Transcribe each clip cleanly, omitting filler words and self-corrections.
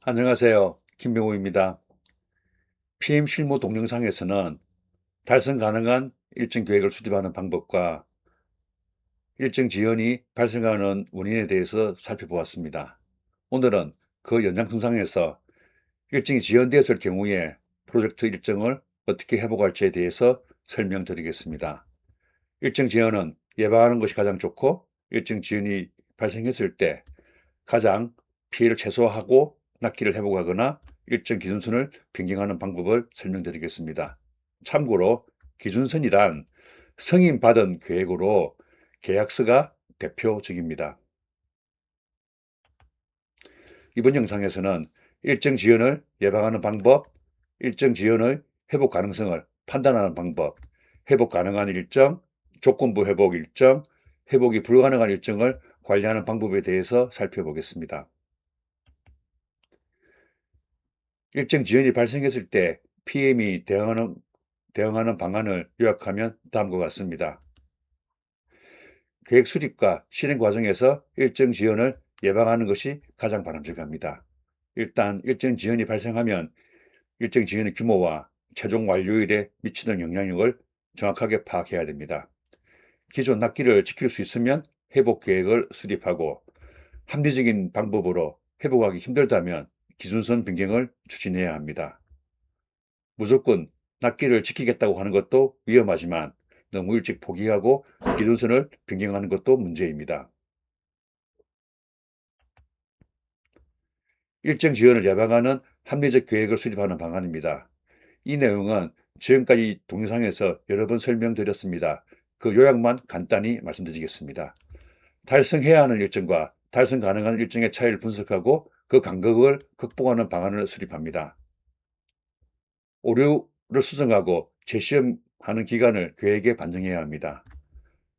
안녕하세요. 김병호입니다. PM 실무 동영상에서는 달성 가능한 일정 계획을 수립하는 방법과 일정 지연이 발생하는 원인에 대해서 살펴보았습니다. 오늘은 그 연장선상에서 일정이 지연되었을 경우에 프로젝트 일정을 어떻게 회복할지에 대해서 설명드리겠습니다. 일정 지연은 예방하는 것이 가장 좋고, 일정 지연이 발생했을 때 가장 피해를 최소화하고 낫기를 회복하거나 일정 기준선을 변경하는 방법을 설명드리겠습니다. 참고로 기준선이란 승인받은 계획으로 계약서가 대표적입니다. 이번 영상에서는 일정 지연을 예방하는 방법, 일정 지연의 회복 가능성을 판단하는 방법, 회복 가능한 일정, 조건부 회복 일정, 회복이 불가능한 일정을 관리하는 방법에 대해서 살펴보겠습니다. 일정 지연이 발생했을 때 PM이 대응하는 방안을 요약하면 다음과 같습니다. 계획 수립과 실행 과정에서 일정 지연을 예방하는 것이 가장 바람직합니다. 일단 일정 지연이 발생하면 일정 지연의 규모와 최종 완료일에 미치는 영향력을 정확하게 파악해야 됩니다. 기존 납기를 지킬 수 있으면 회복 계획을 수립하고, 합리적인 방법으로 회복하기 힘들다면 기준선 변경을 추진해야 합니다. 무조건 낱개를 지키겠다고 하는 것도 위험하지만, 너무 일찍 포기하고 기준선을 변경하는 것도 문제입니다. 일정 지연을 예방하는 합리적 계획을 수립하는 방안입니다. 이 내용은 지금까지 동영상에서 여러 번 설명드렸습니다. 그 요약만 간단히 말씀드리겠습니다. 달성해야 하는 일정과 달성 가능한 일정의 차이를 분석하고 그 간격을 극복하는 방안을 수립합니다. 오류를 수정하고 재시험하는 기간을 계획에 반영해야 합니다.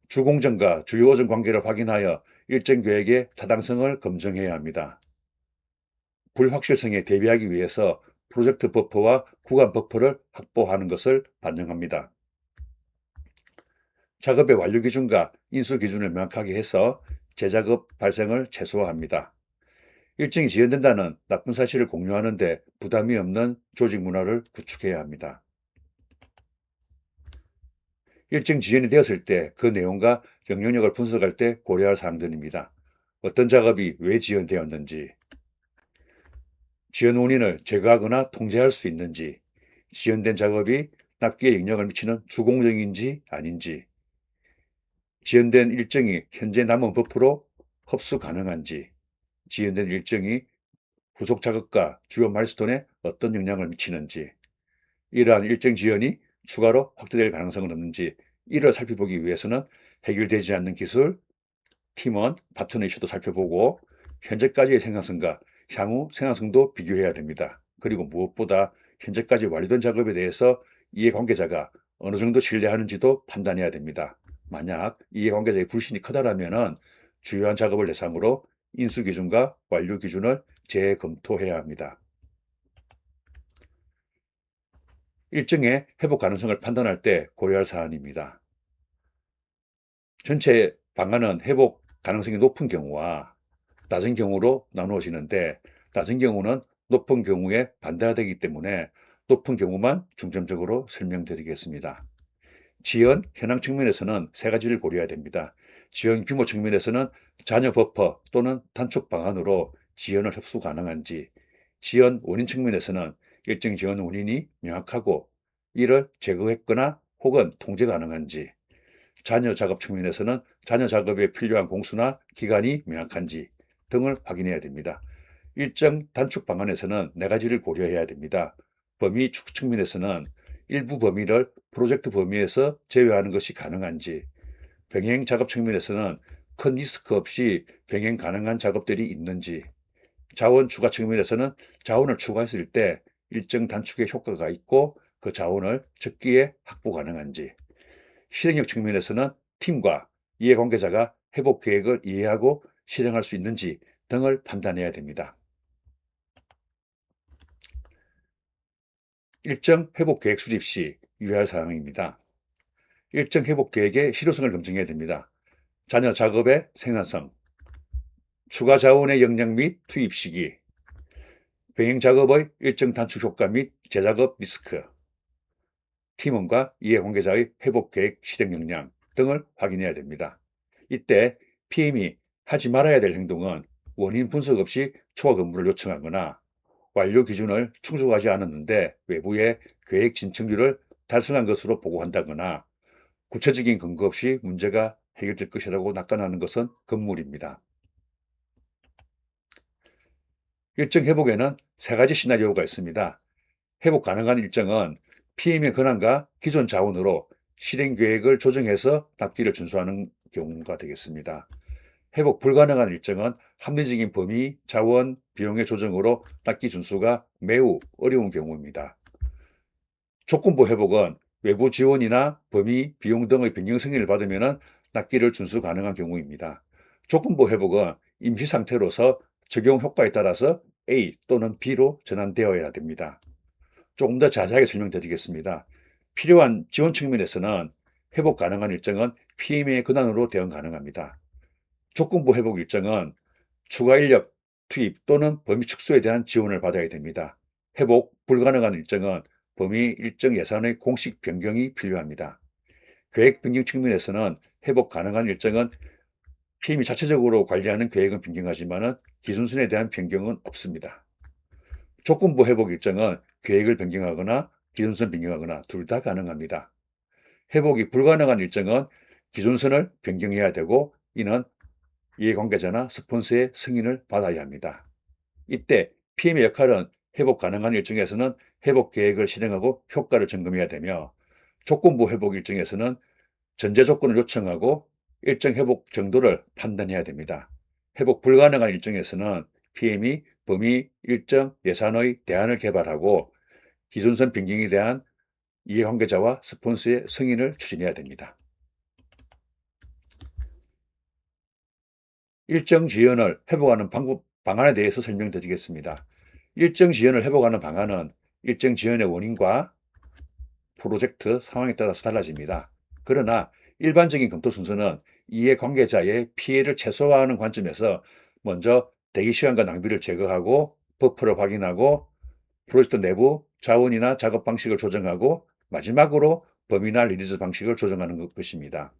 주공정과 주요 오전 관계를 확인하여 일정 계획의 타당성을 검증해야 합니다. 불확실성에 대비하기 위해서 프로젝트 버퍼와 구간 버퍼를 확보하는 것을 반영합니다. 작업의 완료 기준과 인수 기준을 명확하게 해서 재작업 발생을 최소화합니다. 일정이 지연된다는 나쁜 사실을 공유하는 데 부담이 없는 조직 문화를 구축해야 합니다. 일정 지연이 되었을 때 그 내용과 영향력을 분석할 때 고려할 사항들입니다. 어떤 작업이 왜 지연되었는지, 지연 원인을 제거하거나 통제할 수 있는지, 지연된 작업이 납기에 영향을 미치는 주공정인지 아닌지, 지연된 일정이 현재 남은 버프로 흡수 가능한지, 지연된 일정이 후속 작업과 주요 마일스톤에 어떤 영향을 미치는지, 이러한 일정 지연이 추가로 확대될 가능성은 없는지, 이를 살펴보기 위해서는 해결되지 않는 기술, 팀원, 파트너 이슈도 살펴보고, 현재까지의 생산성과 향후 생산성도 비교해야 됩니다. 그리고 무엇보다 현재까지 완료된 작업에 대해서 이해관계자가 어느 정도 신뢰하는지도 판단해야 됩니다. 만약 이해관계자의 불신이 크다라면 주요한 작업을 대상으로 인수 기준과 완료 기준을 재검토해야 합니다. 일정의 회복 가능성을 판단할 때 고려할 사안입니다. 전체 방안은 회복 가능성이 높은 경우와 낮은 경우로 나누어지는데, 낮은 경우는 높은 경우에 반대가 되기 때문에 높은 경우만 중점적으로 설명드리겠습니다. 지연 현황 측면에서는 세 가지를 고려해야 됩니다. 지연 규모 측면에서는 잔여 버퍼 또는 단축 방안으로 지연을 흡수 가능한지, 지연 원인 측면에서는 일정 지연 원인이 명확하고 이를 제거했거나 혹은 통제 가능한지, 잔여 작업 측면에서는 잔여 작업에 필요한 공수나 기간이 명확한지 등을 확인해야 됩니다. 일정 단축 방안에서는 네 가지를 고려해야 됩니다. 범위 축 측면에서는 일부 범위를 프로젝트 범위에서 제외하는 것이 가능한지, 병행 작업 측면에서는 큰 리스크 없이 병행 가능한 작업들이 있는지, 자원 추가 측면에서는 자원을 추가했을 때 일정 단축의 효과가 있고 그 자원을 적기에 확보 가능한지, 실행력 측면에서는 팀과 이해관계자가 회복 계획을 이해하고 실행할 수 있는지 등을 판단해야 됩니다. 일정 회복 계획 수립 시 유의할 사항입니다. 일정 회복 계획의 실효성을 검증해야 됩니다. 잔여 작업의 생산성, 추가 자원의 역량 및 투입 시기, 병행 작업의 일정 단축 효과 및 재작업 리스크, 팀원과 이해관계자의 회복 계획 실행 역량 등을 확인해야 됩니다. 이때 PM이 하지 말아야 될 행동은 원인 분석 없이 초과 근무를 요청하거나 완료 기준을 충족하지 않았는데 외부에 계획 진척률을 달성한 것으로 보고한다거나 구체적인 근거 없이 문제가 해결될 것이라고 낙관하는 것은 금물입니다. 일정 회복에는 세 가지 시나리오가 있습니다. 회복 가능한 일정은 PM의 권한과 기존 자원으로 실행 계획을 조정해서 납기를 준수하는 경우가 되겠습니다. 회복 불가능한 일정은 합리적인 범위, 자원, 비용의 조정으로 납기 준수가 매우 어려운 경우입니다. 조건부 회복은 외부 지원이나 범위, 비용 등의 변경 승인을 받으면 납기를 준수 가능한 경우입니다. 조건부 회복은 임시 상태로서 적용 효과에 따라서 A 또는 B로 전환되어야 됩니다. 조금 더 자세하게 설명드리겠습니다. 필요한 지원 측면에서는 회복 가능한 일정은 PM의 권한으로 대응 가능합니다. 조건부 회복 일정은 추가 인력 투입 또는 범위 축소에 대한 지원을 받아야 됩니다. 회복 불가능한 일정은 범위 일정 예산의 공식 변경이 필요합니다. 계획 변경 측면에서는 회복 가능한 일정은 PM이 자체적으로 관리하는 계획은 변경하지만 기준선에 대한 변경은 없습니다. 조건부 회복 일정은 계획을 변경하거나 기준선 변경하거나 둘 다 가능합니다. 회복이 불가능한 일정은 기준선을 변경해야 되고 이는 이해관계자나 스폰서의 승인을 받아야 합니다. 이때 PM의 역할은 회복 가능한 일정에서는 회복 계획을 실행하고 효과를 점검해야 되며 조건부 회복 일정에서는 전제 조건을 요청하고 일정 회복 정도를 판단해야 됩니다. 회복 불가능한 일정에서는 PM이 범위, 일정, 예산의 대안을 개발하고 기준선 변경에 대한 이해관계자와 스폰서의 승인을 추진해야 됩니다. 일정 지연을 회복하는 방안에 대해서 설명드리겠습니다. 일정 지연을 회복하는 방안은 일정 지연의 원인과 프로젝트 상황에 따라서 달라집니다. 그러나 일반적인 검토 순서는 이해관계자의 피해를 최소화하는 관점에서 먼저 대기 시간과 낭비를 제거하고 버프를 확인하고 프로젝트 내부 자원이나 작업 방식을 조정하고 마지막으로 범위나 리리즈 방식을 조정하는 것입니다.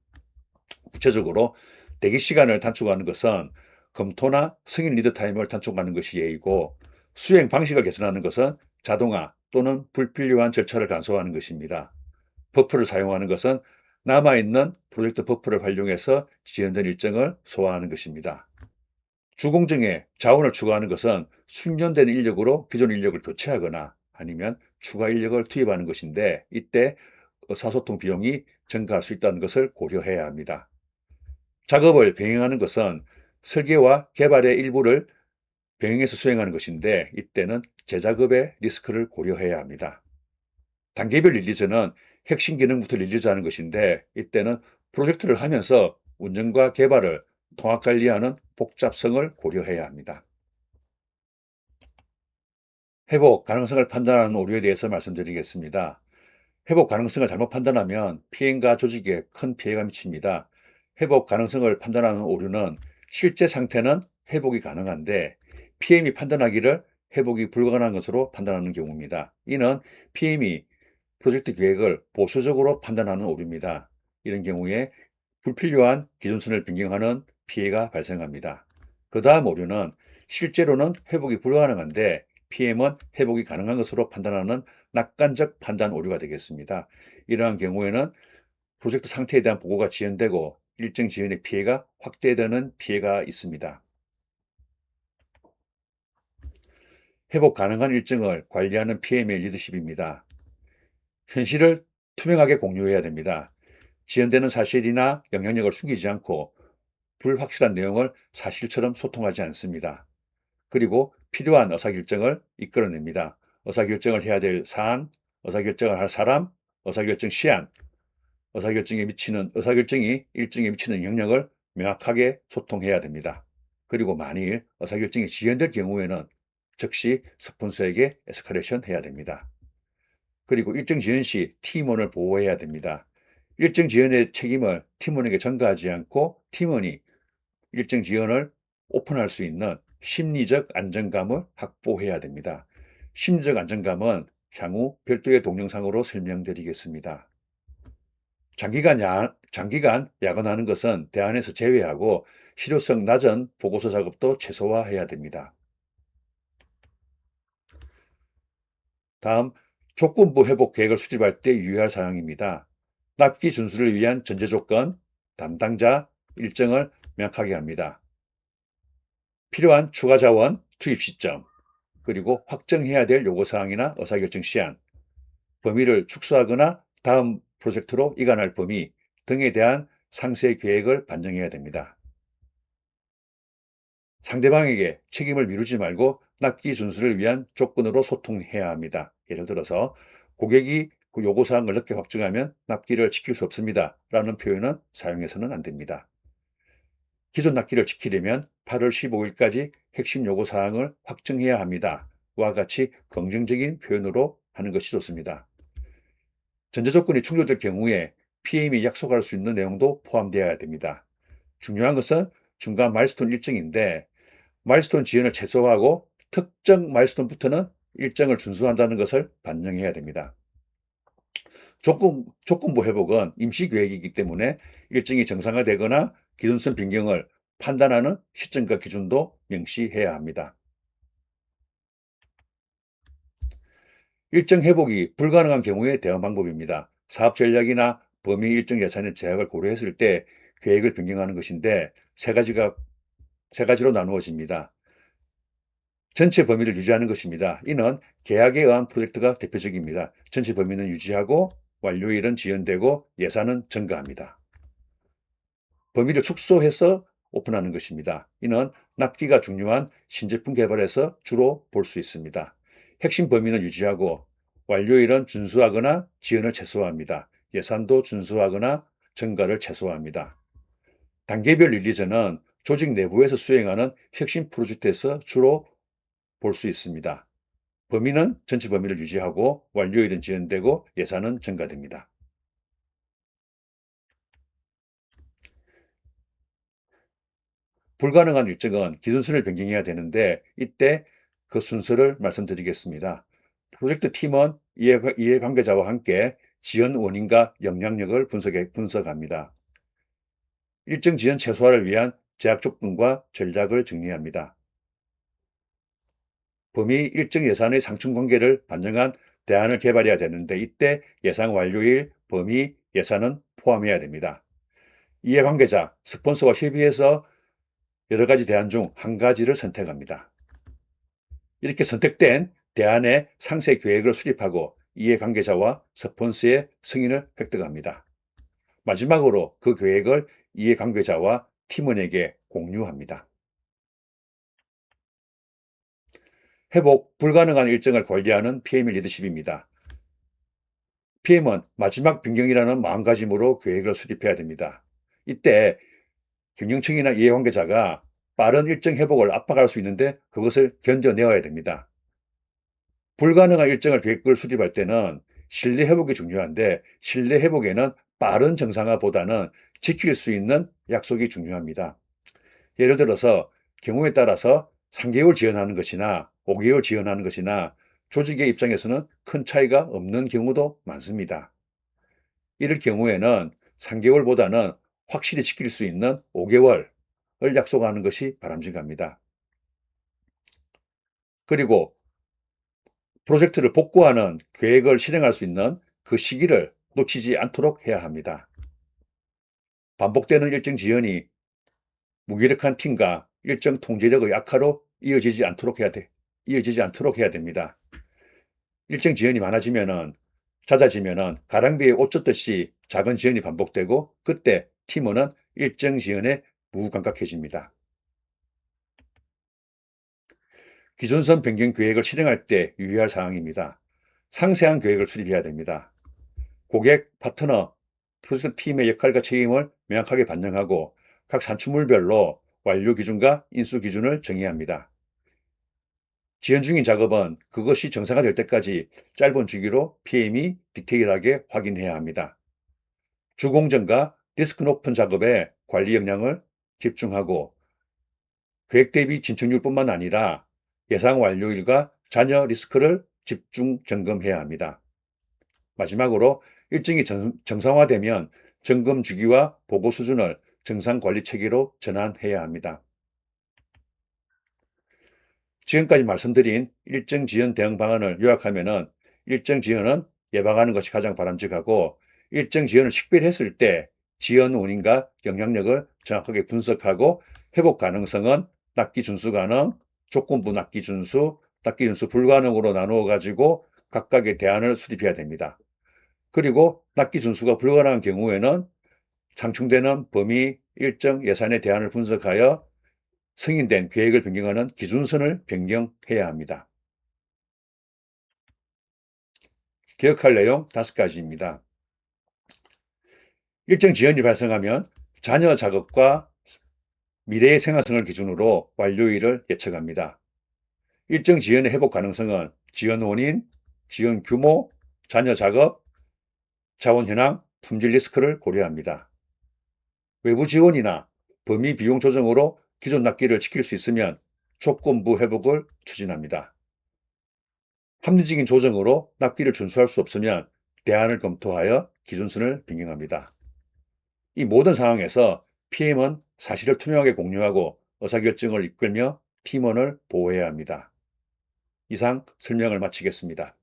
구체적으로 대기 시간을 단축하는 것은 검토나 승인 리드 타임을 단축하는 것이 예이고 수행 방식을 개선하는 것은 자동화 또는 불필요한 절차를 간소화하는 것입니다. 버프를 사용하는 것은 남아있는 프로젝트 버프를 활용해서 지연된 일정을 소화하는 것입니다. 주공정에 자원을 추가하는 것은 숙련된 인력으로 기존 인력을 교체하거나 아니면 추가 인력을 투입하는 것인데 이때 의사소통 비용이 증가할 수 있다는 것을 고려해야 합니다. 작업을 병행하는 것은 설계와 개발의 일부를 병행해서 수행하는 것인데 이때는 재작업의 리스크를 고려해야 합니다. 단계별 릴리즈는 핵심 기능부터 릴리즈하는 것인데 이때는 프로젝트를 하면서 운영과 개발을 통합 관리하는 복잡성을 고려해야 합니다. 회복 가능성을 판단하는 오류에 대해서 말씀드리겠습니다. 회복 가능성을 잘못 판단하면 피해가 조직에 큰 피해가 미칩니다. 회복 가능성을 판단하는 오류는 실제 상태는 회복이 가능한데 PM이 판단하기를 회복이 불가능한 것으로 판단하는 경우입니다. 이는 PM이 프로젝트 계획을 보수적으로 판단하는 오류입니다. 이런 경우에 불필요한 기준선을 변경하는 피해가 발생합니다. 그 다음 오류는 실제로는 회복이 불가능한데 PM은 회복이 가능한 것으로 판단하는 낙관적 판단 오류가 되겠습니다. 이러한 경우에는 프로젝트 상태에 대한 보고가 지연되고 일정 지연의 피해가 확대되는 피해가 있습니다. 회복 가능한 일정을 관리하는 PM의 리더십입니다. 현실을 투명하게 공유해야 됩니다. 지연되는 사실이나 영향력을 숨기지 않고 불확실한 내용을 사실처럼 소통하지 않습니다. 그리고 필요한 의사결정을 이끌어냅니다. 의사결정을 해야 될 사안, 의사결정을 할 사람, 의사결정 시한, 의사결정이 일정에 미치는 영향을 명확하게 소통해야 됩니다. 그리고 만일 의사결정이 지연될 경우에는 즉시 스폰서에게 에스컬레이션 해야 됩니다. 그리고 일정 지연 시 팀원을 보호해야 됩니다. 일정 지연의 책임을 팀원에게 전가하지 않고 팀원이 일정 지연을 오픈할 수 있는 심리적 안정감을 확보해야 됩니다. 심리적 안정감은 향후 별도의 동영상으로 설명드리겠습니다. 장기간 야근하는 것은 대안에서 제외하고 실효성 낮은 보고서 작업도 최소화해야 됩니다. 다음, 조건부 회복 계획을 수립할 때 유의할 사항입니다. 납기 준수를 위한 전제 조건, 담당자, 일정을 명확하게 합니다. 필요한 추가 자원, 투입 시점, 그리고 확정해야 될 요구사항이나 의사결정 시한, 범위를 축소하거나 다음 프로젝트로 이관할 범위 등에 대한 상세 계획을 반영해야 됩니다. 상대방에게 책임을 미루지 말고 납기 준수를 위한 조건으로 소통해야 합니다. 예를 들어서 고객이 그 요구사항을 늦게 확정하면 납기를 지킬 수 없습니다. 라는 표현은 사용해서는 안 됩니다. 기존 납기를 지키려면 8월 15일까지 핵심 요구사항을 확정해야 합니다. 와 같이 긍정적인 표현으로 하는 것이 좋습니다. 전제 조건이 충족될 경우에 PM이 약속할 수 있는 내용도 포함되어야 됩니다. 중요한 것은 중간 마일스톤 일정인데 마일스톤 지연을 최소화하고 특정 마일스톤부터는 일정을 준수한다는 것을 반영해야 됩니다. 조건부 회복은 임시 계획이기 때문에 일정이 정상화되거나 기존선 변경을 판단하는 시점과 기준도 명시해야 합니다. 일정 회복이 불가능한 경우에 대응 방법입니다. 사업 전략이나 범위 일정 예산의 제약을 고려했을 때 계획을 변경하는 것인데 세 가지로 나누어집니다. 전체 범위를 유지하는 것입니다. 이는 계약에 의한 프로젝트가 대표적입니다. 전체 범위는 유지하고 완료일은 지연되고 예산은 증가합니다. 범위를 축소해서 오픈하는 것입니다. 이는 납기가 중요한 신제품 개발에서 주로 볼 수 있습니다. 핵심 범위는 유지하고 완료일은 준수하거나 지연을 최소화합니다. 예산도 준수하거나 증가를 최소화합니다. 단계별 릴리즈는 조직 내부에서 수행하는 핵심 프로젝트에서 주로 볼 수 있습니다. 범위는 전체 범위를 유지하고 완료일은 지연되고 예산은 증가됩니다. 불가능한 일정은 기존순을 변경해야 되는데 이때 그 순서를 말씀드리겠습니다. 프로젝트 팀은 이해관계자와 함께 지연 원인과 영향력을 분석합니다. 일정 지연 최소화를 위한 제약 조건과 전략을 정리합니다. 범위 일정 예산의 상충 관계를 반영한 대안을 개발해야 되는데 이때 예상 완료일, 범위, 예산은 포함해야 됩니다. 이해관계자, 스폰서와 협의해서 여러 가지 대안 중 한 가지를 선택합니다. 이렇게 선택된 대안의 상세 계획을 수립하고 이해관계자와 스폰서의 승인을 획득합니다. 마지막으로 그 계획을 이해관계자와 팀원에게 공유합니다. 회복 불가능한 일정을 관리하는 PM의 리더십입니다. PM은 마지막 변경이라는 마음가짐으로 계획을 수립해야 됩니다. 이때 경영층이나 이해관계자가 빠른 일정 회복을 압박할 수 있는데 그것을 견뎌내어야 됩니다. 불가능한 일정을 계획을 수립할 때는 신뢰 회복이 중요한데 신뢰 회복에는 빠른 정상화보다는 지킬 수 있는 약속이 중요합니다. 예를 들어서 경우에 따라서 3개월 지연하는 것이나 5개월 지연하는 것이나 조직의 입장에서는 큰 차이가 없는 경우도 많습니다. 이럴 경우에는 3개월보다는 확실히 지킬 수 있는 5개월을 약속하는 것이 바람직합니다. 그리고 프로젝트를 복구하는 계획을 실행할 수 있는 그 시기를 놓치지 않도록 해야 합니다. 반복되는 일정 지연이 무기력한 팀과 일정 통제력의 악화로 이어지지 않도록 해야 됩니다. 일정 지연이 잦아지면은 가랑비에 옷 젖듯이 작은 지연이 반복되고 그때 팀원은 일정 지연에 무감각해집니다. 기존선 변경 계획을 실행할 때 유의할 사항입니다. 상세한 계획을 수립해야 됩니다. 고객, 파트너, 프로젝트 팀의 역할과 책임을 명확하게 반영하고 각 산출물별로 완료 기준과 인수 기준을 정해야 합니다. 지연 중인 작업은 그것이 정상화될 때까지 짧은 주기로 PM이 디테일하게 확인해야 합니다. 주공정과 리스크 높은 작업에 관리 역량을 집중하고 계획 대비 진척률뿐만 아니라 예상 완료일과 잔여 리스크를 집중 점검해야 합니다. 마지막으로 일정이 정상화되면 점검 주기와 보고 수준을 정상 관리 체계로 전환해야 합니다. 지금까지 말씀드린 일정 지연 대응 방안을 요약하면은 일정 지연은 예방하는 것이 가장 바람직하고 일정 지연을 식별했을 때 지연 원인과 영향력을 정확하게 분석하고 회복 가능성은 납기 준수 가능, 조건부 납기 준수, 납기 준수 불가능으로 나누어 가지고 각각의 대안을 수립해야 됩니다. 그리고 납기 준수가 불가능한 경우에는 상충되는 범위, 일정, 예산의 대안을 분석하여 승인된 계획을 변경하는 기준선을 변경해야 합니다. 기억할 내용 5가지입니다. 일정 지연이 발생하면 잔여 작업과 미래의 생산성을 기준으로 완료일을 예측합니다. 일정 지연의 회복 가능성은 지연 원인, 지연 규모, 잔여 작업, 자원 현황, 품질 리스크를 고려합니다. 외부 지원이나 범위 비용 조정으로 기존 납기를 지킬 수 있으면 조건부 회복을 추진합니다. 합리적인 조정으로 납기를 준수할 수 없으면 대안을 검토하여 기준선을 변경합니다. 이 모든 상황에서 PM은 사실을 투명하게 공유하고 의사결정을 이끌며 팀원을 보호해야 합니다. 이상 설명을 마치겠습니다.